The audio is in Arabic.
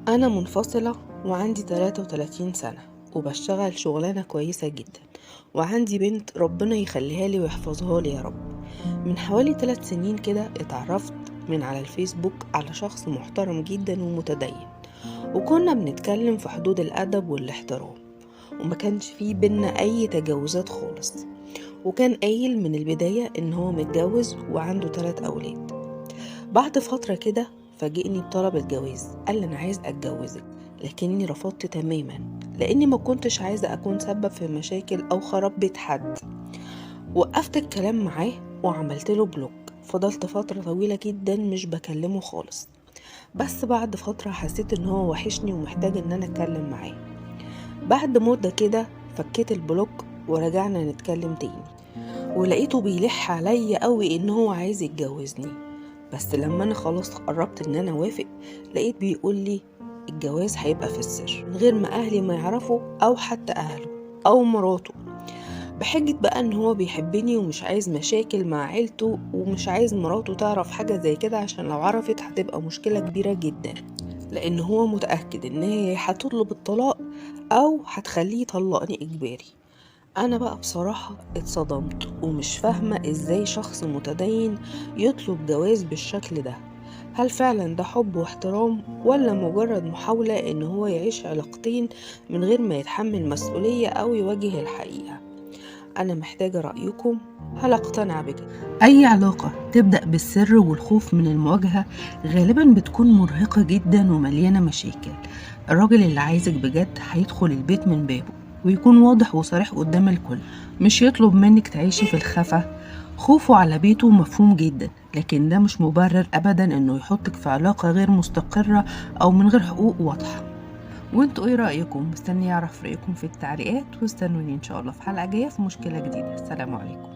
أنا منفصلة وعندي 33 سنة وبشتغل شغلانة كويسة جدا، وعندي بنت ربنا يخليها لي ويحفظها لي يا رب. من حوالي 3 سنين كده اتعرفت من على الفيسبوك على شخص محترم جدا ومتدين، وكنا بنتكلم في حدود الأدب والاحترام، وما كانش فيه بينا أي تجاوزات خالص. وكان قايل من البداية إن هو متجوز وعنده 3 أولاد. بعد فترة كده فاجئني بطلب الجواز، قال لي أنا عايز أتجوزك، لكني رفضت تماما لأني ما كنتش عايزة أكون سبب في مشاكل أو خراب بيت حد. وقفت الكلام معاه وعملت له بلوك. فضلت فترة طويلة جدا مش بكلمه خالص، بس بعد فترة حسيت إن هو وحشني ومحتاج إن أنا أتكلم معاه. بعد مدة كده فكيت البلوك ورجعنا نتكلم تاني، ولقيته بيلح عليا قوي إن هو عايز يتجوزني. بس لما انا خلاص قربت ان انا اوافق، لقيت بيقول لي الجواز هيبقى في السر من غير ما اهلي ما يعرفوا او حتى اهله او مراته، بحجة بقى ان هو بيحبني ومش عايز مشاكل مع عيلته ومش عايز مراته تعرف حاجة زي كده، عشان لو عرفت هتبقى مشكلة كبيرة جدا، لان هو متأكد ان هي هتطلب الطلاق او هتخليه يطلقني اجباري. انا بقى بصراحة اتصدمت ومش فاهمة ازاي شخص متدين يطلب جواز بالشكل ده. هل فعلا ده حب واحترام ولا مجرد محاولة ان هو يعيش علاقتين من غير ما يتحمل مسؤولية او يواجه الحقيقة؟ انا محتاجة رأيكم. هل اقتنع بكده؟ اي علاقة تبدأ بالسر والخوف من المواجهة غالبا بتكون مرهقة جدا ومليانة مشاكل. الراجل اللي عايزك بجد هيدخل البيت من بابه ويكون واضح وصريح قدام الكل، مش يطلب منك تعيشي في الخفا. خوفه على بيته مفهوم جدا، لكن ده مش مبرر ابدا انه يحطك في علاقة غير مستقرة او من غير حقوق واضحة. وانتوا ايه رأيكم؟ مستني اعرف رأيكم في التعليقات، واستنوني ان شاء الله في حلقة جاية في مشكلة جديدة. السلام عليكم.